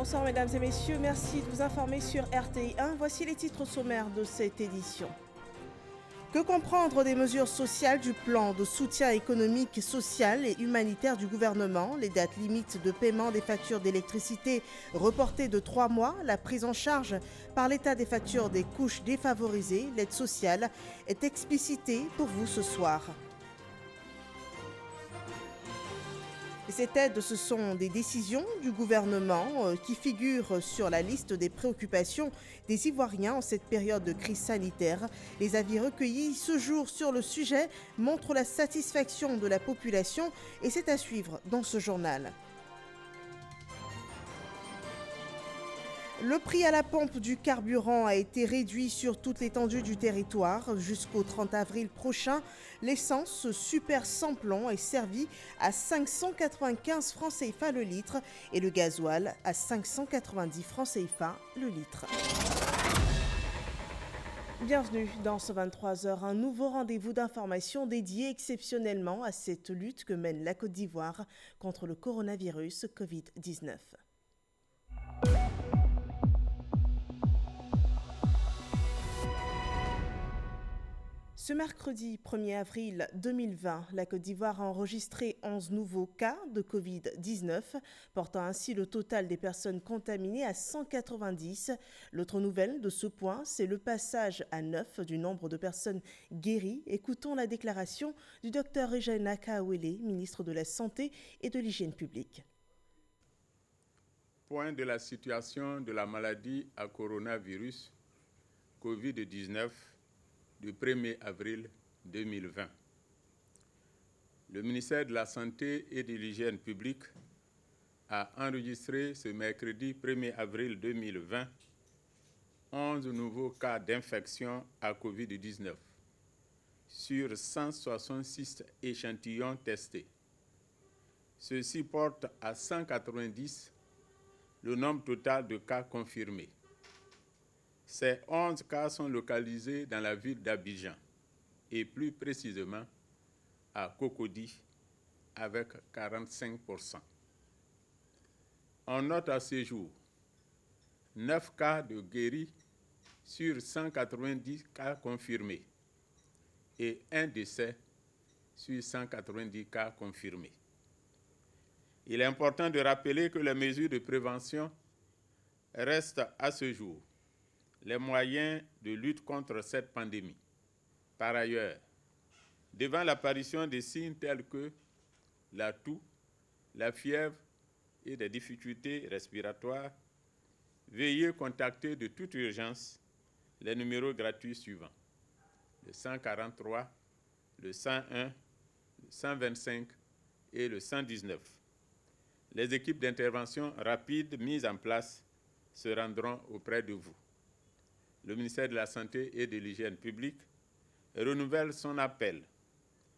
Bonsoir mesdames et messieurs, merci de vous informer sur RTI 1. Voici les titres sommaires de cette édition. Que comprendre des mesures sociales du plan de soutien économique, social et humanitaire du gouvernement? Les dates limites de paiement des factures d'électricité reportées de 3 mois, la prise en charge par l'État des factures des couches défavorisées, l'aide sociale est explicitée pour vous ce soir. Cette aide, ce sont des décisions du gouvernement qui figurent sur la liste des préoccupations des Ivoiriens en cette période de crise sanitaire. Les avis recueillis ce jour sur le sujet montrent la satisfaction de la population et c'est à suivre dans ce journal. Le prix à la pompe du carburant a été réduit sur toute l'étendue du territoire. Jusqu'au 30 avril prochain, l'essence super sans plomb est servie à 595 francs CFA le litre et le gasoil à 590 francs CFA le litre. Bienvenue dans ce 23h, un nouveau rendez-vous d'information dédié exceptionnellement à cette lutte que mène la Côte d'Ivoire contre le coronavirus Covid-19. Ce mercredi 1er avril 2020, la Côte d'Ivoire a enregistré 11 nouveaux cas de Covid-19, portant ainsi le total des personnes contaminées à 190. L'autre nouvelle de ce point, c'est le passage à 9 du nombre de personnes guéries. Écoutons la déclaration du Dr Eugène Akaouélé, ministre de la Santé et de l'Hygiène publique. Point de la situation de la maladie à coronavirus Covid-19 du 1er avril 2020. Le ministère de la Santé et de l'Hygiène publique a enregistré ce mercredi 1er avril 2020 11 nouveaux cas d'infection à Covid-19 sur 166 échantillons testés. Ceci porte à 190 le nombre total de cas confirmés. Ces 11 cas sont localisés dans la ville d'Abidjan et plus précisément à Cocody avec 45%. On note à ce jour 9 cas de guéris sur 190 cas confirmés et un décès sur 190 cas confirmés. Il est important de rappeler que les mesures de prévention restent à ce jour les moyens de lutte contre cette pandémie. Par ailleurs, devant l'apparition des signes tels que la toux, la fièvre et des difficultés respiratoires, veuillez contacter de toute urgence les numéros gratuits suivants: le 143, le 101, le 125 et le 119. Les équipes d'intervention rapide mises en place se rendront auprès de vous. Le ministère de la Santé et de l'Hygiène publique renouvelle son appel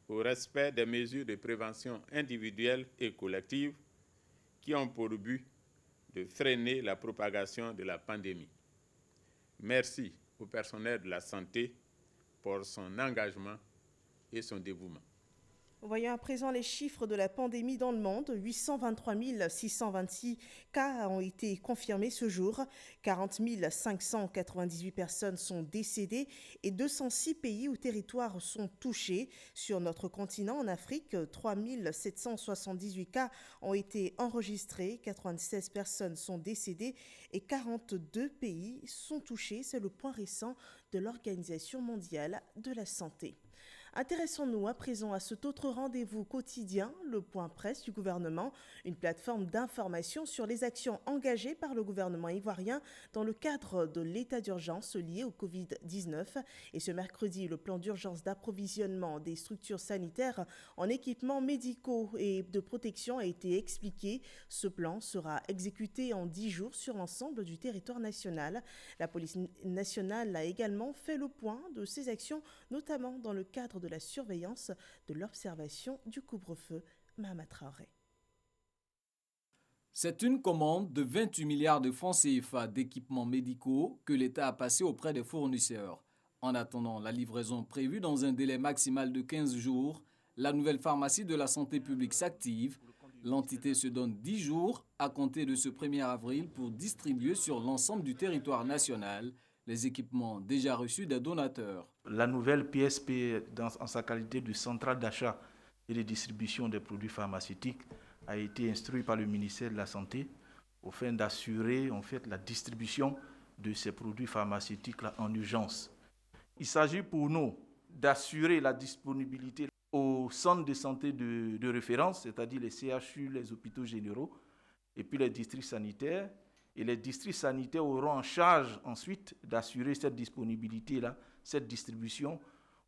au respect des mesures de prévention individuelles et collectives qui ont pour but de freiner la propagation de la pandémie. Merci au personnel de la santé pour son engagement et son dévouement. Voyons à présent les chiffres de la pandémie dans le monde. 823 626 cas ont été confirmés ce jour. 40 598 personnes sont décédées et 206 pays ou territoires sont touchés. Sur notre continent, en Afrique, 3 778 cas ont été enregistrés. 96 personnes sont décédées et 42 pays sont touchés. C'est le point récent de l'Organisation mondiale de la santé. Intéressons-nous à présent à cet autre rendez-vous quotidien, le point presse du gouvernement, une plateforme d'information sur les actions engagées par le gouvernement ivoirien dans le cadre de l'état d'urgence lié au Covid-19. Et ce mercredi, le plan d'urgence d'approvisionnement des structures sanitaires en équipements médicaux et de protection a été expliqué. Ce plan sera exécuté en 10 jours sur l'ensemble du territoire national. La police nationale a également fait le point de ces actions, notamment dans le cadre de la surveillance de l'observation du couvre-feu. Mahama Traoré. C'est une commande de 28 milliards de francs CFA d'équipements médicaux que l'État a passé auprès des fournisseurs. En attendant la livraison prévue dans un délai maximal de 15 jours, la nouvelle pharmacie de la santé publique s'active L'entité se donne 10 jours à compter de ce 1er avril pour distribuer sur l'ensemble du territoire national les équipements déjà reçus des donateurs. La nouvelle PSP, en sa qualité de centrale d'achat et de distribution des produits pharmaceutiques, a été instruite par le ministère de la Santé au fin d'assurer la distribution de ces produits pharmaceutiques en urgence. Il s'agit pour nous d'assurer la disponibilité aux centres de santé de référence, c'est-à-dire les CHU, les hôpitaux généraux, et puis les districts sanitaires. Et les districts sanitaires auront en charge ensuite d'assurer cette disponibilité-là, cette distribution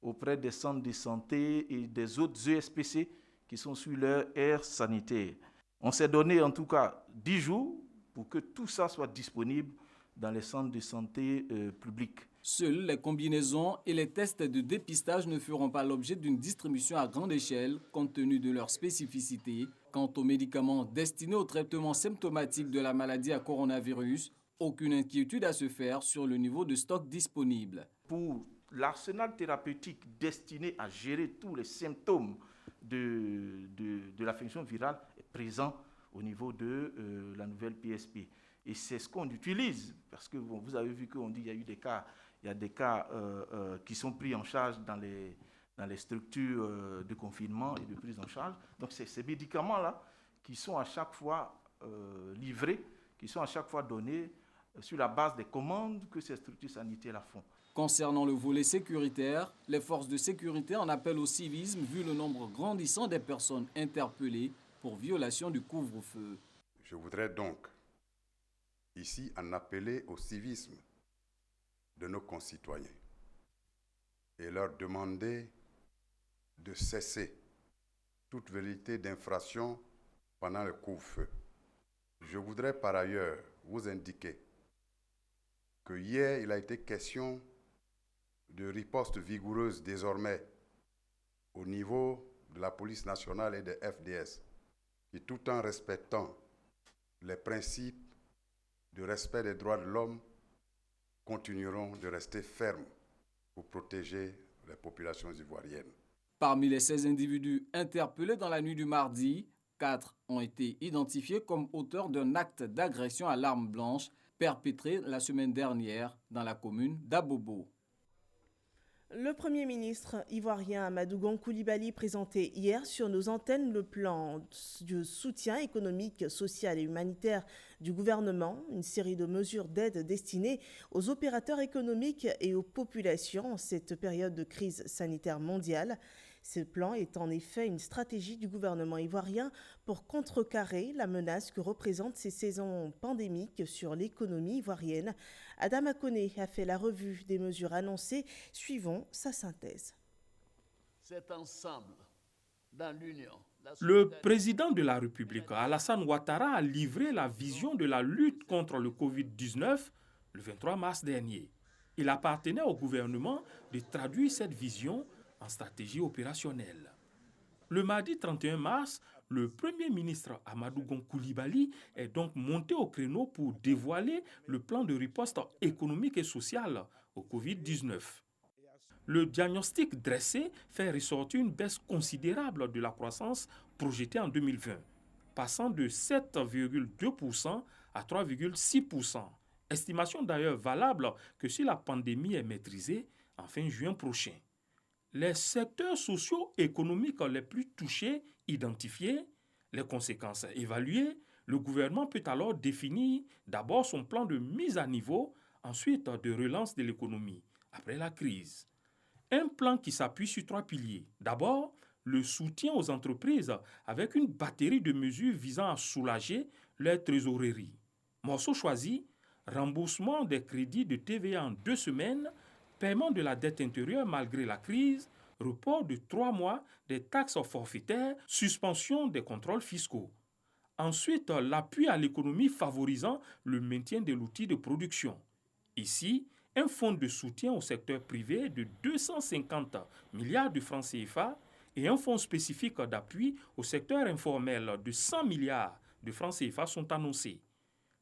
auprès des centres de santé et des autres ESPC qui sont sur leur aire sanitaire. On s'est donné en tout cas 10 jours pour que tout ça soit disponible dans les centres de santé publics. Seules les combinaisons et les tests de dépistage ne feront pas l'objet d'une distribution à grande échelle compte tenu de leur spécificité. Quant aux médicaments destinés au traitement symptomatique de la maladie à coronavirus, aucune inquiétude à se faire sur le niveau de stock disponible. Pour l'arsenal thérapeutique destiné à gérer tous les symptômes de l'infection virale est présent au niveau de la nouvelle PSP. Et c'est ce qu'on utilise, parce que vous avez vu qu'on dit qu'il y a des cas qui sont pris en charge dans les structures de confinement et de prise en charge. Donc c'est ces médicaments-là qui sont à chaque fois livrés, qui sont à chaque fois donnés sur la base des commandes que ces structures sanitaires font. Concernant le volet sécuritaire, les forces de sécurité en appellent au civisme vu le nombre grandissant des personnes interpellées pour violation du couvre-feu. Je voudrais donc ici en appeler au civisme de nos concitoyens et leur demander de cesser toute velléité d'infraction pendant le couvre-feu. Je voudrais par ailleurs vous indiquer que hier, il a été question de riposte vigoureuse désormais au niveau de la police nationale et des FDS, qui tout en respectant les principes de respect des droits de l'homme, continueront de rester fermes pour protéger les populations ivoiriennes. Parmi les 16 individus interpellés dans la nuit du mardi, 4 ont été identifiés comme auteurs d'un acte d'agression à l'arme blanche perpétré la semaine dernière dans la commune d'Abobo. Le Premier ministre ivoirien Amadou Gon Coulibaly présentait hier sur nos antennes le plan de soutien économique, social et humanitaire du gouvernement, une série de mesures d'aide destinées aux opérateurs économiques et aux populations en cette période de crise sanitaire mondiale. Ce plan est en effet une stratégie du gouvernement ivoirien pour contrecarrer la menace que représentent ces saisons pandémiques sur l'économie ivoirienne. Adama Koné a fait la revue des mesures annoncées. Suivons sa synthèse. C'est ensemble, dans l'Union. Le président de la République, Alassane Ouattara, a livré la vision de la lutte contre le Covid-19 le 23 mars dernier. Il appartenait au gouvernement de traduire cette vision en stratégie opérationnelle. Le mardi 31 mars, le Premier ministre Amadou Gon Coulibaly est donc monté au créneau pour dévoiler le plan de riposte économique et sociale au Covid-19. Le diagnostic dressé fait ressortir une baisse considérable de la croissance projetée en 2020, passant de 7,2% à 3,6%. Estimation d'ailleurs valable que si la pandémie est maîtrisée en fin juin prochain. Les secteurs socio-économiques les plus touchés identifiés, les conséquences évaluées, le gouvernement peut alors définir d'abord son plan de mise à niveau, ensuite de relance de l'économie après la crise. Un plan qui s'appuie sur 3 piliers. D'abord, le soutien aux entreprises avec une batterie de mesures visant à soulager leur trésorerie. Morceau choisi, remboursement des crédits de TVA en 2 semaines, paiement de la dette intérieure malgré la crise, report de 3 mois des taxes forfaitaires, suspension des contrôles fiscaux. Ensuite, l'appui à l'économie favorisant le maintien de l'outil de production. Ici, un fonds de soutien au secteur privé de 250 milliards de francs CFA et un fonds spécifique d'appui au secteur informel de 100 milliards de francs CFA sont annoncés.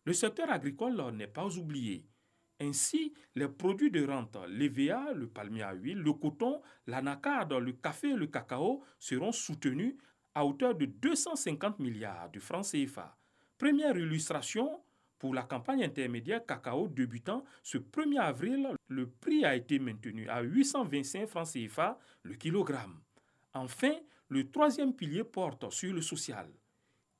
Le secteur agricole n'est pas oublié. Ainsi, les produits de rente, l'EVA, le palmier à huile, le coton, l'anacarde, le café et le cacao seront soutenus à hauteur de 250 milliards de francs CFA. Première illustration, pour la campagne intermédiaire cacao débutant ce 1er avril, le prix a été maintenu à 825 francs CFA le kilogramme. Enfin, le troisième pilier porte sur le social.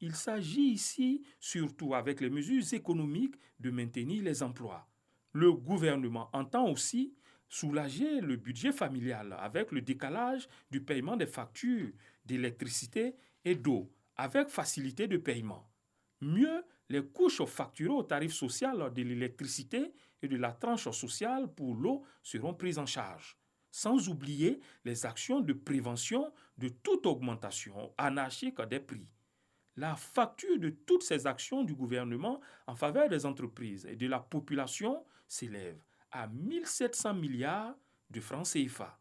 Il s'agit ici, surtout avec les mesures économiques, de maintenir les emplois. Le gouvernement entend aussi soulager le budget familial avec le décalage du paiement des factures d'électricité et d'eau, avec facilité de paiement. Mieux, les couches facturées au tarif social de l'électricité et de la tranche sociale pour l'eau seront prises en charge. Sans oublier les actions de prévention de toute augmentation anarchique des prix. La facture de toutes ces actions du gouvernement en faveur des entreprises et de la population s'élève à 1 700 milliards de francs CFA.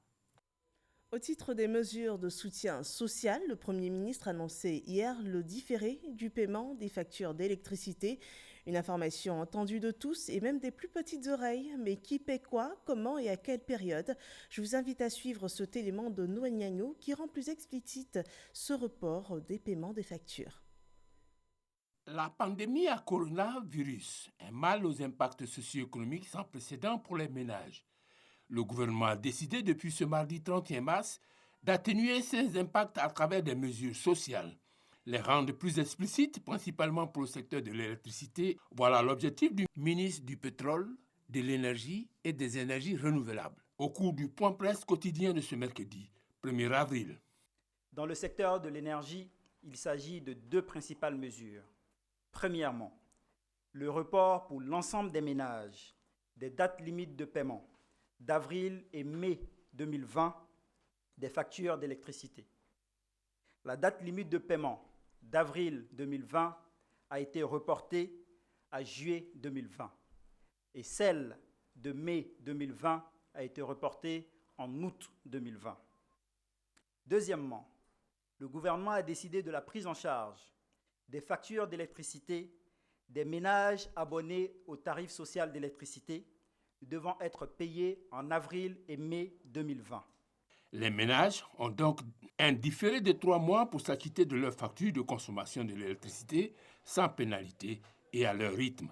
Au titre des mesures de soutien social, le Premier ministre a annoncé hier le différé du paiement des factures d'électricité. Une information entendue de tous et même des plus petites oreilles. Mais qui paie quoi, comment et à quelle période? Je vous invite à suivre cet élément de Noël Gnagno qui rend plus explicite ce report des paiements des factures. La pandémie à coronavirus, un mal aux impacts socio-économiques sans précédent pour les ménages. Le gouvernement a décidé depuis ce mardi 31 mars d'atténuer ces impacts à travers des mesures sociales, les rendre plus explicites, principalement pour le secteur de l'électricité. Voilà l'objectif du ministre du Pétrole, de l'Énergie et des Énergies renouvelables, au cours du point presse quotidien de ce mercredi, 1er avril. Dans le secteur de l'énergie, il s'agit de deux principales mesures. Premièrement, le report pour l'ensemble des ménages des dates limites de paiement d'avril et mai 2020 des factures d'électricité. La date limite de paiement d'avril 2020 a été reportée à juillet 2020 et celle de mai 2020 a été reportée en août 2020. Deuxièmement, le gouvernement a décidé de la prise en charge des factures d'électricité des ménages abonnés au tarif social d'électricité devant être payés en avril et mai 2020. Les ménages ont donc un différé de 3 mois pour s'acquitter de leurs factures de consommation de l'électricité sans pénalité et à leur rythme.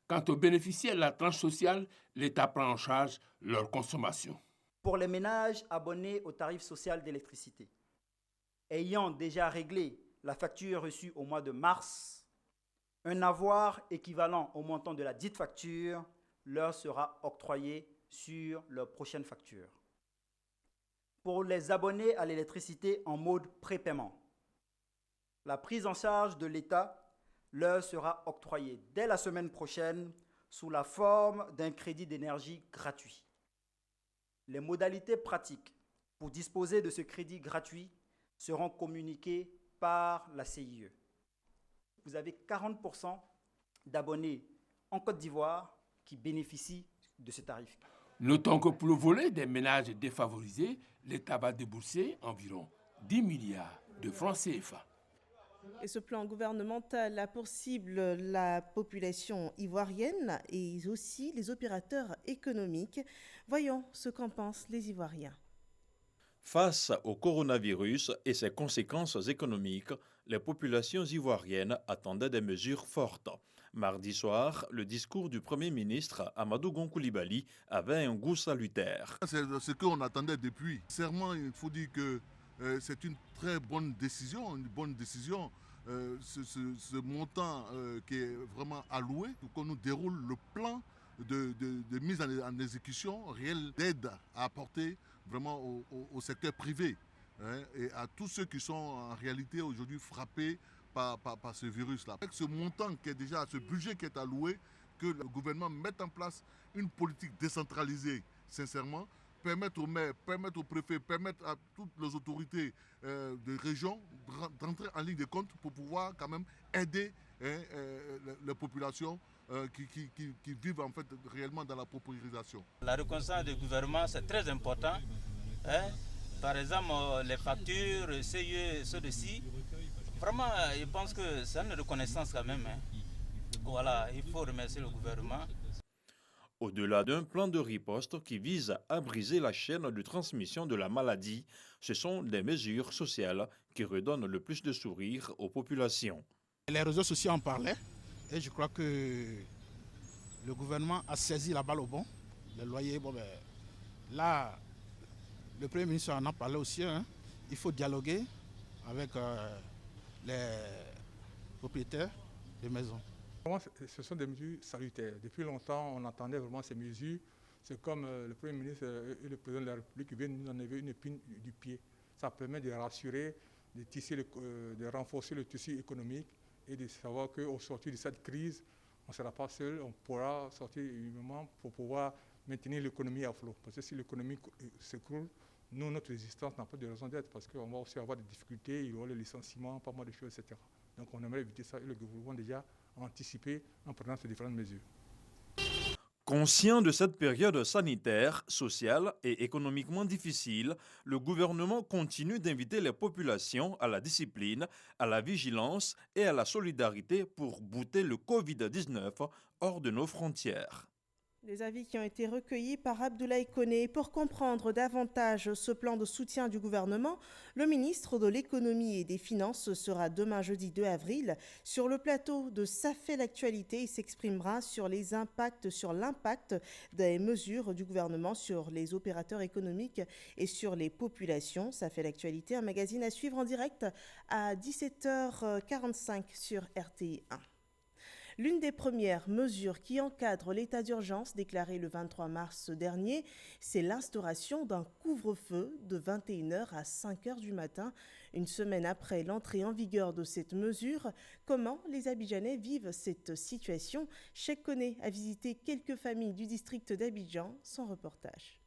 Quant aux bénéficiaires de la tranche sociale, l'État prend en charge leur consommation. Pour les ménages abonnés au tarif social d'électricité, ayant déjà réglé la facture reçue au mois de mars, un avoir équivalent au montant de la dite facture leur sera octroyé sur leur prochaine facture. Pour les abonnés à l'électricité en mode prépaiement, la prise en charge de l'État leur sera octroyée dès la semaine prochaine sous la forme d'un crédit d'énergie gratuit. Les modalités pratiques pour disposer de ce crédit gratuit seront communiquées par la CIE. Vous avez 40% d'abonnés en Côte d'Ivoire qui bénéficient de ce tarif. Notons que pour le volet des ménages défavorisés, l'État va débourser environ 10 milliards de francs CFA. Et ce plan gouvernemental a pour cible la population ivoirienne et aussi les opérateurs économiques. Voyons ce qu'en pensent les Ivoiriens. Face au coronavirus et ses conséquences économiques, les populations ivoiriennes attendaient des mesures fortes. Mardi soir, le discours du Premier ministre Amadou Gon Coulibaly avait un goût salutaire. C'est ce qu'on attendait depuis. Sincèrement, il faut dire que c'est une très bonne décision, ce montant qui est vraiment alloué pour qu'on nous déroule le plan de mise en exécution réelle d'aide à apporter vraiment au secteur privé et à tous ceux qui sont en réalité aujourd'hui frappés par ce virus-là. Avec ce montant qui est déjà, ce budget qui est alloué, que le gouvernement mette en place une politique décentralisée, sincèrement, permettre aux maires, permettre aux préfets, permettre à toutes les autorités de région d'entrer en ligne de compte pour pouvoir quand même aider les populations qui vivent en fait réellement dans la paupérisation. La reconnaissance du gouvernement, c'est très important. Par exemple, les factures, CIE, ceux-ci, vraiment, je pense que c'est une reconnaissance quand même. Voilà, il faut remercier le gouvernement. Au-delà d'un plan de riposte qui vise à briser la chaîne de transmission de la maladie, ce sont des mesures sociales qui redonne le plus de sourires aux populations. Les réseaux sociaux en parlaient et je crois que le gouvernement a saisi la balle au bon. Les loyers, là, le Premier ministre en a parlé aussi. Il faut dialoguer avec les propriétaires de maisons. Ce sont des mesures salutaires. Depuis longtemps, on attendait vraiment ces mesures. C'est comme le Premier ministre et le Président de la République viennent nous enlever une épine du pied. Ça permet de rassurer, de renforcer le tissu économique et de savoir qu'au sortir de cette crise, on ne sera pas seul, on pourra sortir humainement pour pouvoir maintenir l'économie à flot. Parce que si l'économie s'écroule, nous, notre résistance n'a pas de raison d'être parce qu'on va aussi avoir des difficultés, il y aura le licenciement, pas mal de choses, etc. Donc on aimerait éviter ça et le gouvernement déjà a anticipé en prenant ces différentes mesures. Conscient de cette période sanitaire, sociale et économiquement difficile, le gouvernement continue d'inviter les populations à la discipline, à la vigilance et à la solidarité pour bouter le Covid-19 hors de nos frontières. Les avis qui ont été recueillis par Abdoulaye Koné. Pour comprendre davantage ce plan de soutien du gouvernement, le ministre de l'Économie et des Finances sera demain jeudi 2 avril sur le plateau de Ça fait l'actualité. Il s'exprimera sur l'impact des mesures du gouvernement sur les opérateurs économiques et sur les populations. Ça fait l'actualité, un magazine à suivre en direct à 17h45 sur RTI 1. L'une des premières mesures qui encadre l'état d'urgence déclaré le 23 mars dernier, c'est l'instauration d'un couvre-feu de 21h à 5h du matin. Une semaine après l'entrée en vigueur de cette mesure, comment les Abidjanais vivent cette situation? Cheikh Koné a visité quelques familles du district d'Abidjan. Son reportage.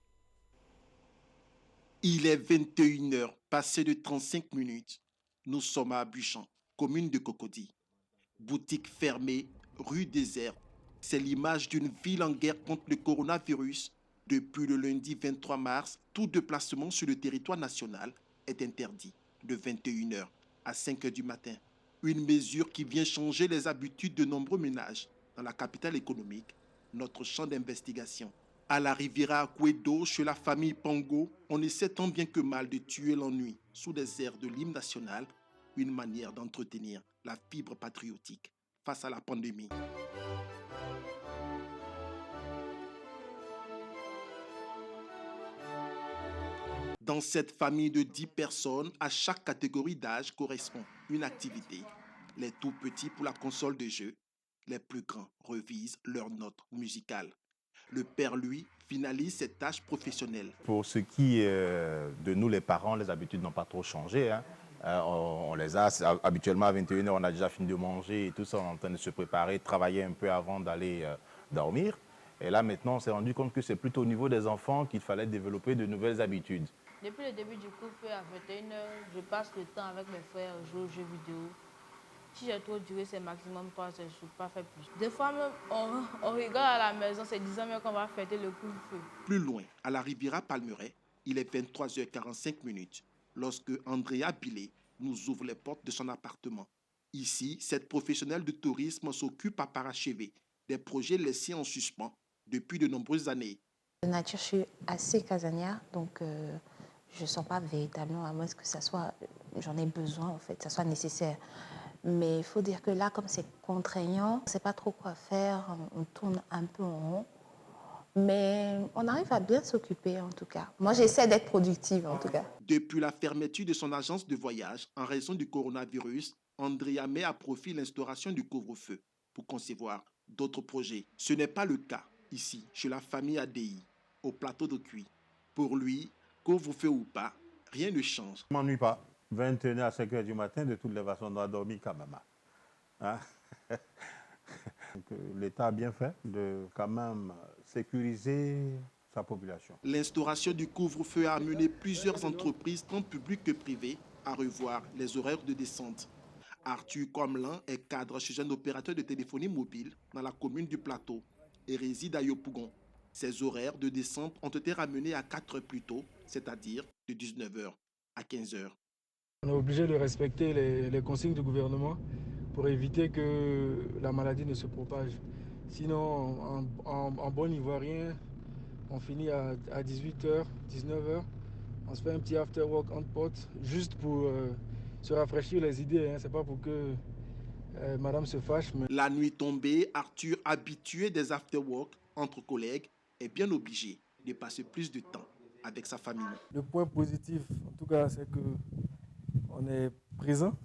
Il est 21h, passé de 35 minutes. Nous sommes à Abidjan, commune de Cocody. Boutique fermée, rue déserte. C'est l'image d'une ville en guerre contre le coronavirus. Depuis le lundi 23 mars, tout déplacement sur le territoire national est interdit de 21h à 5h du matin. Une mesure qui vient changer les habitudes de nombreux ménages dans la capitale économique, notre champ d'investigation. À la Riviera Akwedo, chez la famille Pango, on essaie tant bien que mal de tuer l'ennui sous des airs de l'hymne national, une manière d'entretenir la fibre patriotique face à la pandémie. Dans cette famille de 10 personnes, à chaque catégorie d'âge correspond une activité. Les tout petits pour la console de jeu, les plus grands revisent leurs notes musicales. Le père, lui, finalise ses tâches professionnelles. Pour ce qui est de nous les parents, les habitudes n'ont pas trop changé. On les a habituellement à 21h, on a déjà fini de manger et tout ça, on est en train de se préparer, de travailler un peu avant d'aller dormir. Et là maintenant, on s'est rendu compte que c'est plutôt au niveau des enfants qu'il fallait développer de nouvelles habitudes. Depuis le début du couvre-feu à 21h, je passe le temps avec mes frères, jouer aux jeux vidéo. Si j'ai trop duré, c'est maximum 3 heures, je ne peux pas faire plus. Des fois même, on rigole à la maison, c'est 10h qu'on va fêter le couvre-feu. Plus loin, à la Riviera Palmeraie, il est 23h45 lorsque Andrea Billet nous ouvre les portes de son appartement. Ici, cette professionnelle de tourisme s'occupe à parachever des projets laissés en suspens depuis de nombreuses années. De nature, je suis assez casanière, donc je ne sens pas véritablement, à moins que ça soit, j'en ai besoin en fait, ça soit nécessaire. Mais il faut dire que là, comme c'est contraignant, on ne sait pas trop quoi faire, on tourne un peu en rond. Mais on arrive à bien s'occuper en tout cas. Moi, j'essaie d'être productive en tout cas. Depuis la fermeture de son agence de voyage en raison du coronavirus, Andrea met à profit l'instauration du couvre-feu pour concevoir d'autres projets. Ce n'est pas le cas ici, chez la famille ADI, au plateau de Cuy. Pour lui, couvre-feu ou pas, rien ne change. Je ne m'ennuie pas. 21h à 5h du matin, de toutes les façons, on doit dormir quand même. Hein? L'État a bien fait de quand même sécuriser sa population. L'instauration du couvre-feu a amené plusieurs entreprises, tant publiques que privées, à revoir les horaires de descente. Arthur Comlan est cadre chez un opérateur de téléphonie mobile dans la commune du Plateau et réside à Yopougon. Ses horaires de descente ont été ramenés à 4 heures plus tôt, c'est-à-dire de 19h à 15h. On est obligé de respecter les consignes du gouvernement pour éviter que la maladie ne se propage. Sinon, en bon ivoirien, on finit à 18h, 19h. On se fait un petit after work entre potes, juste pour se rafraîchir les idées. Hein. Ce n'est pas pour que madame se fâche. Mais... La nuit tombée, Arthur, habitué des after-work entre collègues, est bien obligé de passer plus de temps avec sa famille. Le point positif, en tout cas, c'est qu'on est présent.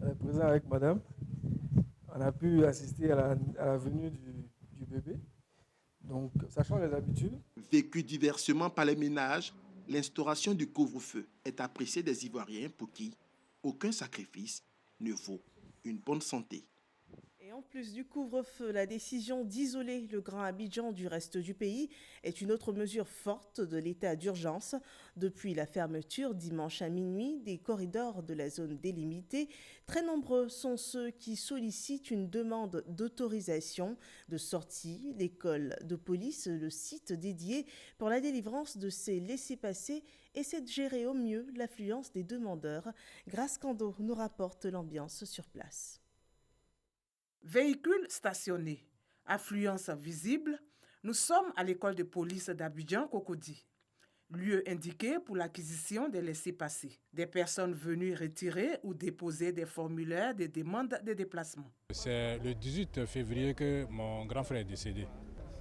On est présent avec madame. On a pu assister à la venue du bébé. Donc, sachant les habitudes. Vécu diversement par les ménages, l'instauration du couvre-feu est appréciée des Ivoiriens pour qui aucun sacrifice ne vaut une bonne santé. Et en plus du couvre-feu, la décision d'isoler le Grand Abidjan du reste du pays est une autre mesure forte de l'état d'urgence. Depuis la fermeture dimanche à minuit des corridors de la zone délimitée, très nombreux sont ceux qui sollicitent une demande d'autorisation de sortie. L'école de police, le site dédié pour la délivrance de ces laissez-passer, essaie de gérer au mieux l'affluence des demandeurs. Grace Kando nous rapporte l'ambiance sur place. Véhicules stationnés, affluence visible, nous sommes à l'école de police d'Abidjan-Cocody, lieu indiqué pour l'acquisition des laissez-passer, des personnes venues retirer ou déposer des formulaires de demande de déplacement. C'est le 18 février que mon grand frère est décédé.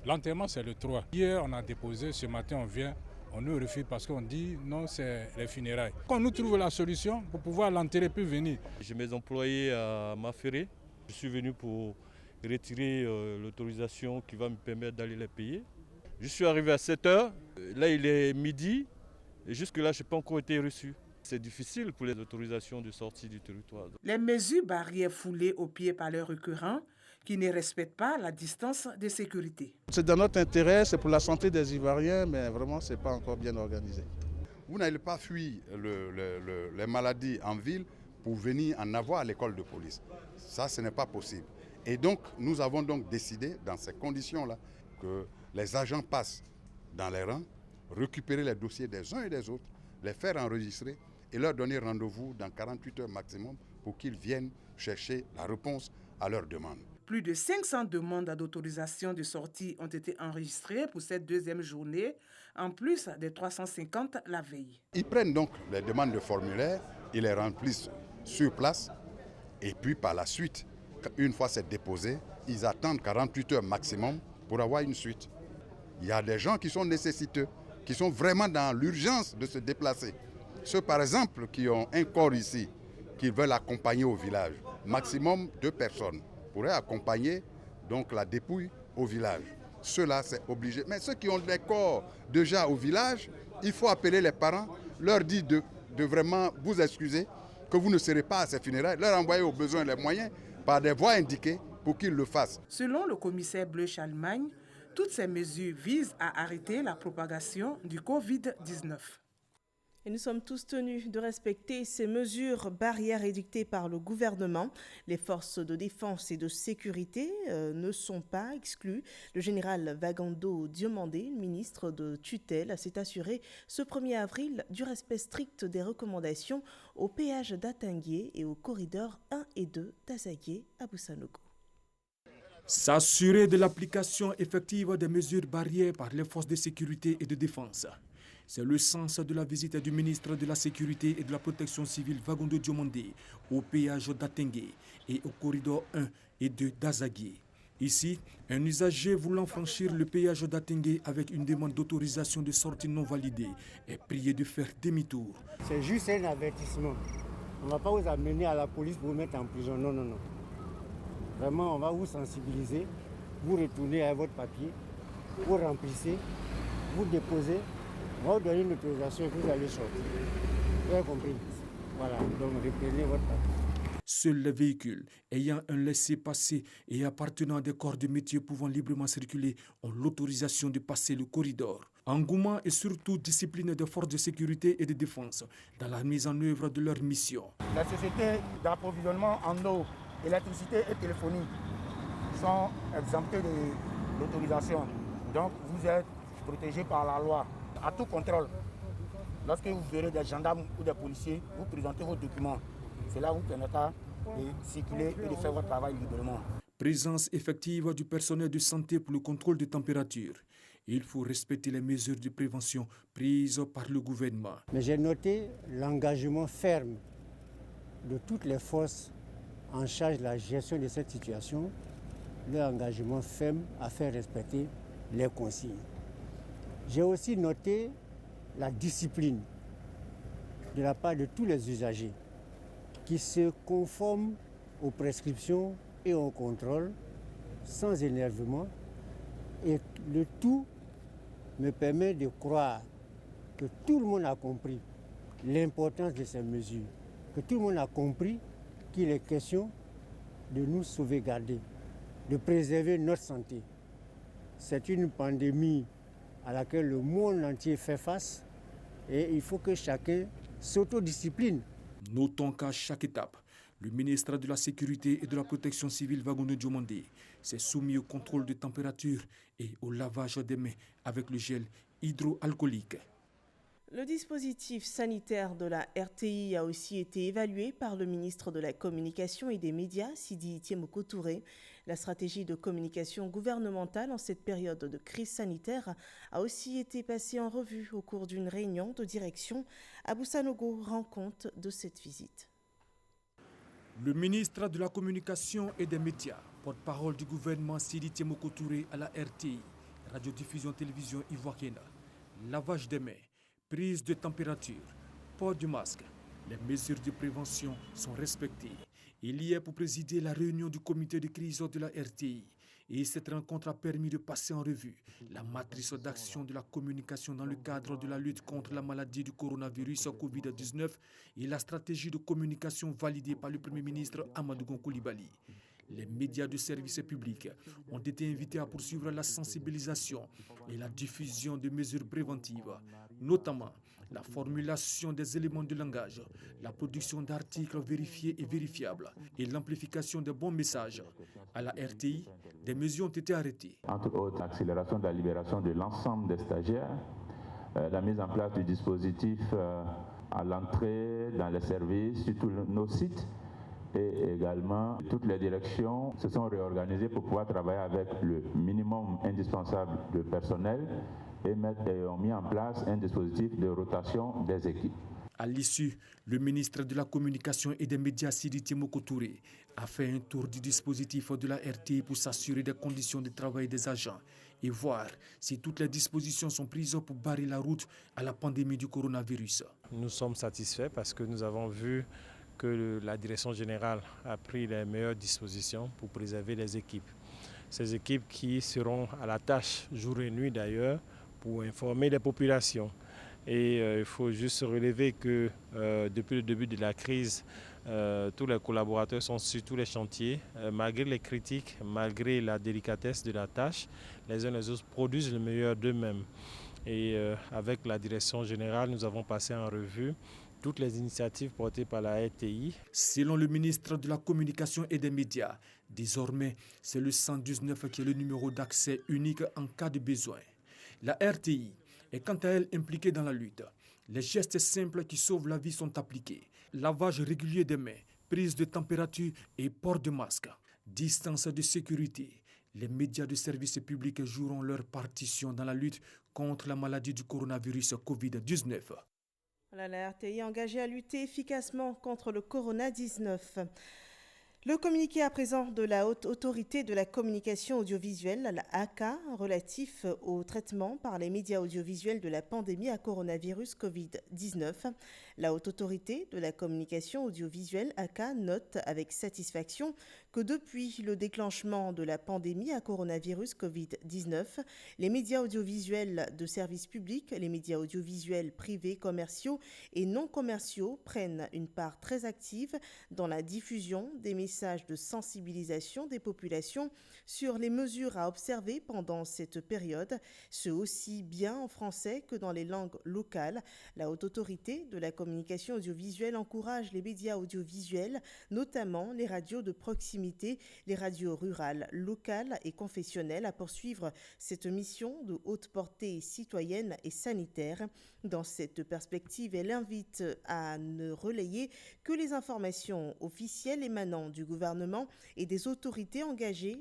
L'enterrement, c'est le 3. Hier, on a déposé, ce matin, on vient, on nous refuse parce qu'on dit non, c'est les funérailles. Quand on nous trouve la solution pour pouvoir l'enterrer puis venir. J'ai mes employés à Maféré. Je suis venu pour retirer l'autorisation qui va me permettre d'aller les payer. Je suis arrivé à 7 h. Là, il est midi. Et jusque-là, je n'ai pas encore été reçu. C'est difficile pour les autorisations de sortie du territoire. Les mesures barrières foulées aux pieds par les récurrents qui ne respectent pas la distance de sécurité. C'est dans notre intérêt, c'est pour la santé des Ivoiriens, mais vraiment, ce n'est pas encore bien organisé. Vous n'allez pas fuir les maladies en ville pour venir en avoir à l'école de police. Ça, ce n'est pas possible. Et donc, nous avons donc décidé, dans ces conditions-là, que les agents passent dans les rangs, récupérer les dossiers des uns et des autres, les faire enregistrer et leur donner rendez-vous dans 48 heures maximum pour qu'ils viennent chercher la réponse à leurs demandes. Plus de 500 demandes d'autorisation de sortie ont été enregistrées pour cette deuxième journée, en plus des 350 la veille. Ils prennent donc les demandes de formulaire, ils les remplissent sur place et puis par la suite, une fois c'est déposé, ils attendent 48 heures maximum pour avoir une suite. Il y a des gens qui sont nécessiteux, qui sont vraiment dans l'urgence de se déplacer. Ceux par exemple qui ont un corps ici, qui veulent accompagner au village, maximum 2 personnes pourraient accompagner donc la dépouille au village. Ceux-là, c'est obligé. Mais ceux qui ont des corps déjà au village, il faut appeler les parents, leur dire de vraiment vous excuser, que vous ne serez pas à ces funérailles, leur envoyer au besoin les moyens par des voies indiquées pour qu'ils le fassent. Selon le commissaire Bleu Chalmagne, toutes ces mesures visent à arrêter la propagation du Covid-19. Et nous sommes tous tenus de respecter ces mesures barrières édictées par le gouvernement. Les forces de défense et de sécurité ne sont pas exclues. Le général Vagando Diomandé, ministre de tutelle, s'est assuré ce 1er avril du respect strict des recommandations au péage d'Atingué et au corridor 1 et 2 d'Azagué à Boussanogo. S'assurer de l'application effective des mesures barrières par les forces de sécurité et de défense. C'est le sens de la visite du ministre de la Sécurité et de la Protection civile Vagando Diomandé au péage d'Atingué et au corridor 1 et 2 d'Azagué. Ici, un usager voulant franchir le péage d'Atingué avec une demande d'autorisation de sortie non validée est prié de faire demi-tour. C'est juste un avertissement. On ne va pas vous amener à la police pour vous mettre en prison. Non, non, non. Vraiment, on va vous sensibiliser. Vous retournez à votre papier, vous remplissez, vous déposez. On va vous donner une autorisation que vous allez sortir. Vous avez compris? Voilà, donc reprenez votre papier. Seuls les véhicules ayant un laissez-passer et appartenant à des corps de métier pouvant librement circuler ont l'autorisation de passer le corridor. Engouement et surtout discipline des forces de sécurité et de défense dans la mise en œuvre de leur mission. La société d'approvisionnement en eau, électricité et téléphonie sont exemptés de l'autorisation. Donc vous êtes protégés par la loi. À tout contrôle, lorsque vous verrez des gendarmes ou des policiers, vous présentez vos documents. Cela vous permettra de circuler et de faire votre travail librement. Présence effective du personnel de santé pour le contrôle de température. Il faut respecter les mesures de prévention prises par le gouvernement. Mais j'ai noté l'engagement ferme de toutes les forces en charge de la gestion de cette situation, leur engagement ferme à faire respecter les consignes. J'ai aussi noté la discipline de la part de tous les usagers qui se conforment aux prescriptions et au contrôle sans énervement. Et le tout me permet de croire que tout le monde a compris l'importance de ces mesures, que tout le monde a compris qu'il est question de nous sauvegarder, de préserver notre santé. C'est une pandémie à laquelle le monde entier fait face et il faut que chacun s'autodiscipline. Notons qu'à chaque étape, le ministre de la Sécurité et de la Protection civile Wagono Diomandé s'est soumis au contrôle de température et au lavage des mains avec le gel hydroalcoolique. Le dispositif sanitaire de la RTI a aussi été évalué par le ministre de la Communication et des Médias, Sidi Tiemoko Touré. La stratégie de communication gouvernementale en cette période de crise sanitaire a aussi été passée en revue au cours d'une réunion de direction. Abou Sanogo rend compte de cette visite. Le ministre de la Communication et des Médias, porte-parole du gouvernement Sidi Tiemoko Touré à la RTI, radiodiffusion télévision ivoirienne, lavage des mains, prise de température, port du masque. Les mesures de prévention sont respectées. Il y est pour présider la réunion du comité de crise de la RTI. Et cette rencontre a permis de passer en revue la matrice d'action de la communication dans le cadre de la lutte contre la maladie du coronavirus Covid-19 et la stratégie de communication validée par le Premier ministre Amadou Gon Coulibaly. Les médias de service public ont été invités à poursuivre la sensibilisation et la diffusion de mesures préventives, notamment la formulation des éléments de langage, la production d'articles vérifiés et vérifiables et l'amplification des bons messages. À la RTI, des mesures ont été arrêtées. Entre autres, l'accélération de la libération de l'ensemble des stagiaires, la mise en place du dispositif à l'entrée dans les services sur tous nos sites, et également toutes les directions se sont réorganisées pour pouvoir travailler avec le minimum indispensable de personnel et ont mis en place un dispositif de rotation des équipes. À l'issue, le ministre de la Communication et des Médias, Sidi Tiemoko Touré, a fait un tour du dispositif de la RTI pour s'assurer des conditions de travail des agents et voir si toutes les dispositions sont prises pour barrer la route à la pandémie du coronavirus. Nous sommes satisfaits parce que nous avons vu que la direction générale a pris les meilleures dispositions pour préserver les équipes. Ces équipes qui seront à la tâche jour et nuit d'ailleurs pour informer les populations. Et il faut juste relever que depuis le début de la crise, tous les collaborateurs sont sur tous les chantiers. Malgré les critiques, malgré la délicatesse de la tâche, les uns et les autres produisent le meilleur d'eux-mêmes. Et avec la direction générale, nous avons passé en revue toutes les initiatives portées par la RTI. Selon le ministre de la Communication et des Médias, désormais, c'est le 119 qui est le numéro d'accès unique en cas de besoin. La RTI est quant à elle impliquée dans la lutte. Les gestes simples qui sauvent la vie sont appliqués. Lavage régulier des mains, prise de température et port de masque. Distance de sécurité. Les médias de service public joueront leur partition dans la lutte contre la maladie du coronavirus Covid-19. La RTI est engagée à lutter efficacement contre le Corona-19. Le communiqué à présent de la Haute Autorité de la Communication Audiovisuelle, la HACA, relatif au traitement par les médias audiovisuels de la pandémie à coronavirus Covid-19. La Haute Autorité de la Communication Audiovisuelle, HACA, note avec satisfaction que depuis le déclenchement de la pandémie à coronavirus Covid-19, les médias audiovisuels de service public, les médias audiovisuels privés, commerciaux et non commerciaux prennent une part très active dans la diffusion des messages de sensibilisation des populations sur les mesures à observer pendant cette période, ce aussi bien en français que dans les langues locales. La Haute Autorité de la Communication audiovisuelle encourage les médias audiovisuels, notamment les radios de proximité, proximité les radios rurales, locales et confessionnelles à poursuivre cette mission de haute portée citoyenne et sanitaire. Dans cette perspective, elle invite à ne relayer que les informations officielles émanant du gouvernement et des autorités engagées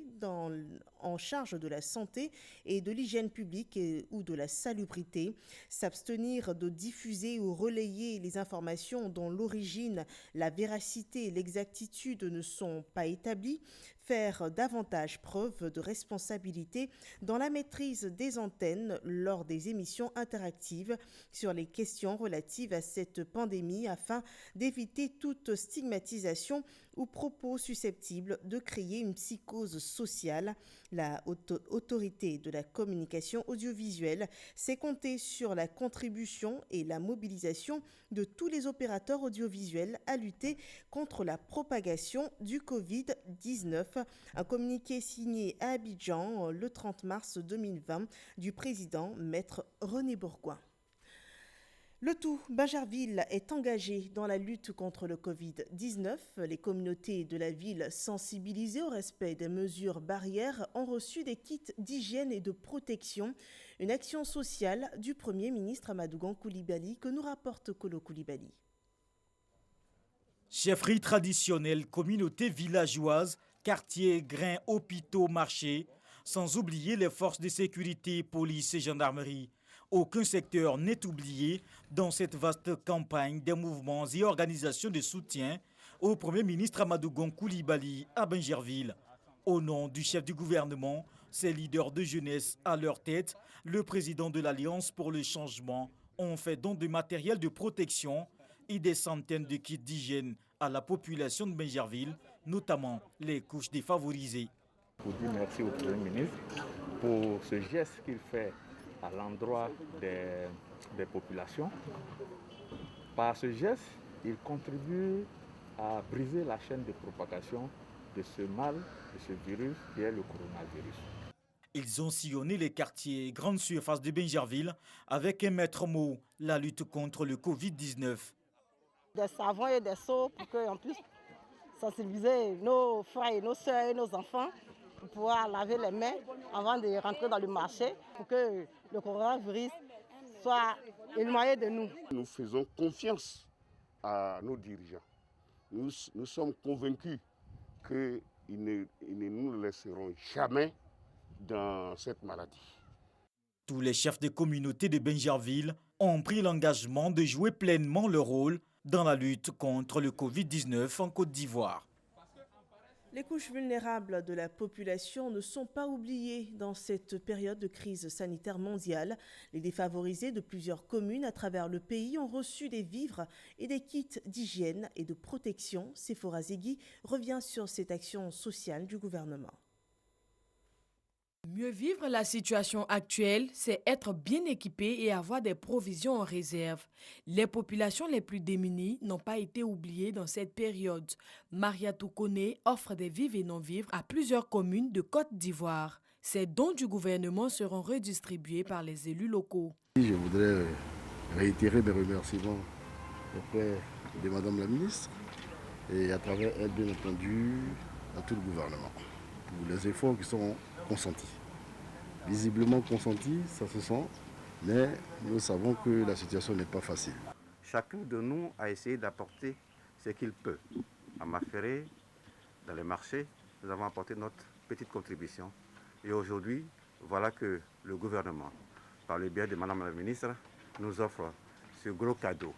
en charge de la santé et de l'hygiène publique ou de la salubrité, s'abstenir de diffuser ou relayer les informations dont l'origine, la véracité et l'exactitude ne sont pas établies, faire davantage preuve de responsabilité dans la maîtrise des antennes lors des émissions interactives sur les questions relatives à cette pandémie afin d'éviter toute stigmatisation ou propos susceptibles de créer une psychose sociale. La autorité de la communication audiovisuelle s'est comptée sur la contribution et la mobilisation de tous les opérateurs audiovisuels à lutter contre la propagation du Covid-19. Un communiqué signé à Abidjan le 30 mars 2020 du président Maître René Bourgoin. Le tout, Bingerville est engagé dans la lutte contre le Covid-19. Les communautés de la ville sensibilisées au respect des mesures barrières ont reçu des kits d'hygiène et de protection. Une action sociale du Premier ministre Amadou Coulibaly que nous rapporte Kolo Coulibaly. Chefferie traditionnelle, communauté villageoise, quartiers, grains, hôpitaux, marchés, sans oublier les forces de sécurité, police et gendarmerie. Aucun secteur n'est oublié dans cette vaste campagne des mouvements et organisations de soutien au Premier ministre Amadou Coulibaly à Bingerville. Au nom du chef du gouvernement, ses leaders de jeunesse à leur tête, le président de l'Alliance pour le changement ont fait don de matériel de protection et des centaines de kits d'hygiène à la population de Bingerville, notamment les couches défavorisées. Je vous dis merci au Premier ministre pour ce geste qu'il fait à l'endroit des populations. Par ce geste, il contribue à briser la chaîne de propagation de ce mal, de ce virus, qui est le coronavirus. Ils ont sillonné les quartiers et grandes surfaces de Bingerville avec un maître mot, la lutte contre le Covid-19. Des savons et des seaux pour qu'on puisse sensibiliser nos frères et nos sœurs et nos enfants pour pouvoir laver les mains avant de rentrer dans le marché pour que le coronavirus soit éloigné de nous. Nous faisons confiance à nos dirigeants. Nous sommes convaincus qu'ils ne nous laisseront jamais dans cette maladie. Tous les chefs de communauté de Bingerville ont pris l'engagement de jouer pleinement leur rôle dans la lutte contre le Covid-19 en Côte d'Ivoire. Les couches vulnérables de la population ne sont pas oubliées dans cette période de crise sanitaire mondiale. Les défavorisés de plusieurs communes à travers le pays ont reçu des vivres et des kits d'hygiène et de protection. Sephora Zegui revient sur cette action sociale du gouvernement. Mieux vivre la situation actuelle, c'est être bien équipé et avoir des provisions en réserve. Les populations les plus démunies n'ont pas été oubliées dans cette période. Mariatou Kone offre des vivres et non-vivres à plusieurs communes de Côte d'Ivoire. Ces dons du gouvernement seront redistribués par les élus locaux. Je voudrais réitérer mes remerciements auprès de Madame la ministre et à travers elle, bien entendu, à tout le gouvernement pour les efforts qui sont consentis. Visiblement consentis, ça se sent, mais nous savons que la situation n'est pas facile. Chacun de nous a essayé d'apporter ce qu'il peut. À Maféré, dans les marchés, nous avons apporté notre petite contribution. Et aujourd'hui, voilà que le gouvernement, par le biais de Madame la ministre, nous offre ce gros cadeau.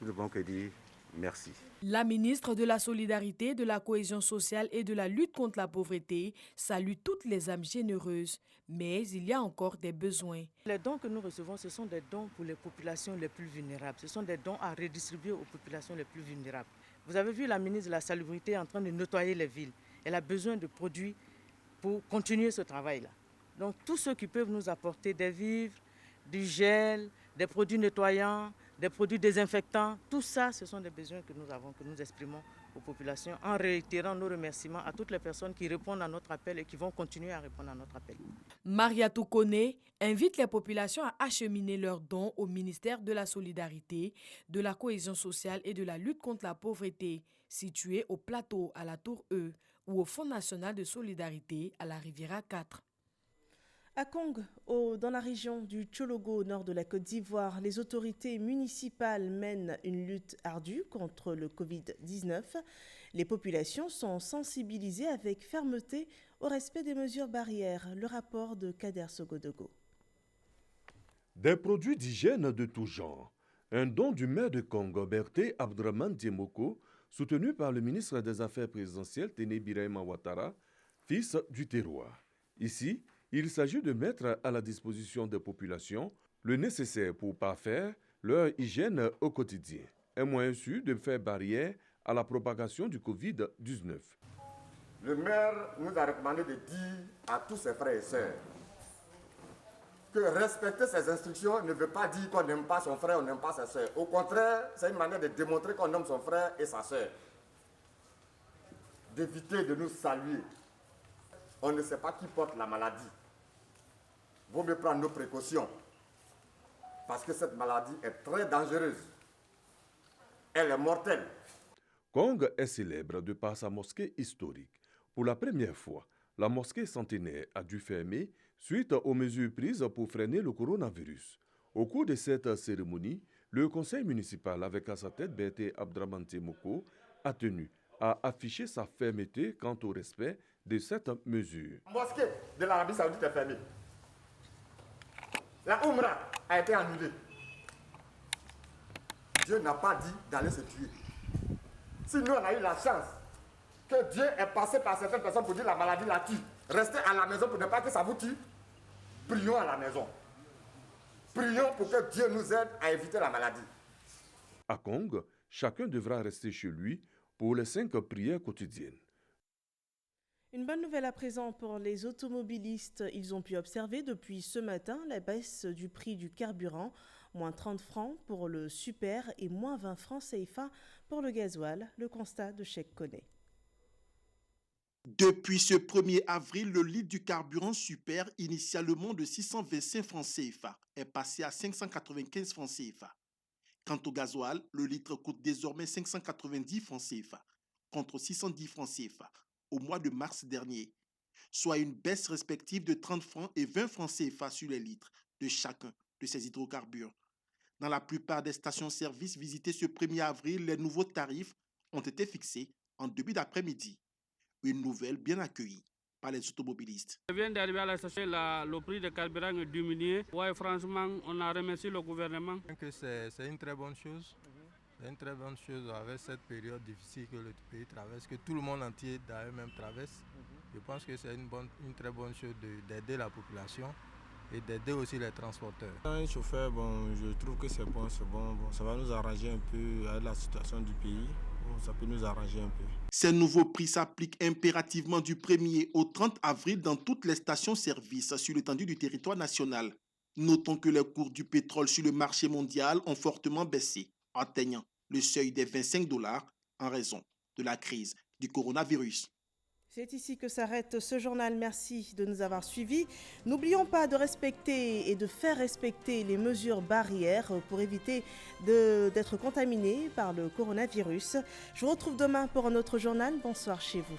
Nous ne pouvons que dire merci. La ministre de la Solidarité, de la Cohésion sociale et de la lutte contre la pauvreté salue toutes les âmes généreuses, mais il y a encore des besoins. Les dons que nous recevons, ce sont des dons pour les populations les plus vulnérables. Ce sont des dons à redistribuer aux populations les plus vulnérables. Vous avez vu la ministre de la Salubrité en train de nettoyer les villes. Elle a besoin de produits pour continuer ce travail-là. Donc tous ceux qui peuvent nous apporter des vivres, du gel, des produits nettoyants, des produits désinfectants, tout ça, ce sont des besoins que nous avons, que nous exprimons aux populations en réitérant nos remerciements à toutes les personnes qui répondent à notre appel et qui vont continuer à répondre à notre appel. Mariatou Kone invite les populations à acheminer leurs dons au ministère de la Solidarité, de la Cohésion sociale et de la lutte contre la pauvreté, situé au plateau à la Tour E. ou au Fonds national de solidarité à la Riviera 4. À Kong, dans la région du Tchologo, au nord de la Côte d'Ivoire, les autorités municipales mènent une lutte ardue contre le Covid-19. Les populations sont sensibilisées avec fermeté au respect des mesures barrières. Le rapport de Kader Sogodogo. Des produits d'hygiène de tout genre. Un don du maire de Kong, Berté Abdraman Diemoko, soutenu par le ministre des Affaires présidentielles, Téné Birahima Ouattara, fils du terroir. Ici, il s'agit de mettre à la disposition des populations le nécessaire pour parfaire leur hygiène au quotidien. Un moyen sûr de faire barrière à la propagation du Covid-19. Le maire nous a recommandé de dire à tous ses frères et sœurs que respecter ses instructions ne veut pas dire qu'on n'aime pas son frère, on n'aime pas sa sœur. Au contraire, c'est une manière de démontrer qu'on aime son frère et sa sœur. D'éviter de nous saluer. On ne sait pas qui porte la maladie. Vaut mieux prendre nos précautions. Parce que cette maladie est très dangereuse. Elle est mortelle. Kong est célèbre de par sa mosquée historique. Pour la première fois, la mosquée centenaire a dû fermer suite aux mesures prises pour freiner le coronavirus. Au cours de cette cérémonie, le conseil municipal, avec à sa tête Berté Abdraman Diemoko, a tenu à afficher sa fermeté quant au respect de cette mesure. La mosquée de l'Arabie Saoudite est fermée. La Umrah a été annulée. Dieu n'a pas dit d'aller se tuer. Si nous on a eu la chance que Dieu est passé par certaines personnes pour dire la maladie la tue, restez à la maison pour ne pas que ça vous tue, prions à la maison. Prions pour que Dieu nous aide à éviter la maladie. À Kong, chacun devra rester chez lui pour les 5 prières quotidiennes. Une bonne nouvelle à présent pour les automobilistes. Ils ont pu observer depuis ce matin la baisse du prix du carburant, moins 30 francs pour le super et moins 20 francs CFA pour le gasoil. Le constat de Cheikh Koné. Depuis ce 1er avril, le litre du carburant super, initialement de 625 francs CFA, est passé à 595 francs CFA. Quant au gasoil, le litre coûte désormais 590 francs CFA, contre 610 francs CFA au mois de mars dernier, soit une baisse respective de 30 francs et 20 francs CFA sur les litres de chacun de ces hydrocarbures. Dans la plupart des stations-service visitées ce 1er avril, les nouveaux tarifs ont été fixés en début d'après-midi. Une nouvelle bien accueillie par les automobilistes. Je viens d'arriver à la station, le prix du carburant est diminué. Ouais, franchement, on a remercié le gouvernement. C'est une très bonne chose. C'est une très bonne chose avec cette période difficile que le pays traverse, que tout le monde entier d'ailleurs même traverse. Je pense que c'est une très bonne chose d'aider la population et d'aider aussi les transporteurs. Un chauffeur, je trouve que c'est bon, ça va nous arranger un peu avec la situation du pays. Ça peut nous arranger un peu. Ces nouveaux prix s'appliquent impérativement du 1er au 30 avril dans toutes les stations-service sur l'étendue du territoire national. Notons que les cours du pétrole sur le marché mondial ont fortement baissé, atteignant le seuil des $25 en raison de la crise du coronavirus. C'est ici que s'arrête ce journal. Merci de nous avoir suivis. N'oublions pas de respecter et de faire respecter les mesures barrières pour éviter d'être contaminés par le coronavirus. Je vous retrouve demain pour un autre journal. Bonsoir chez vous.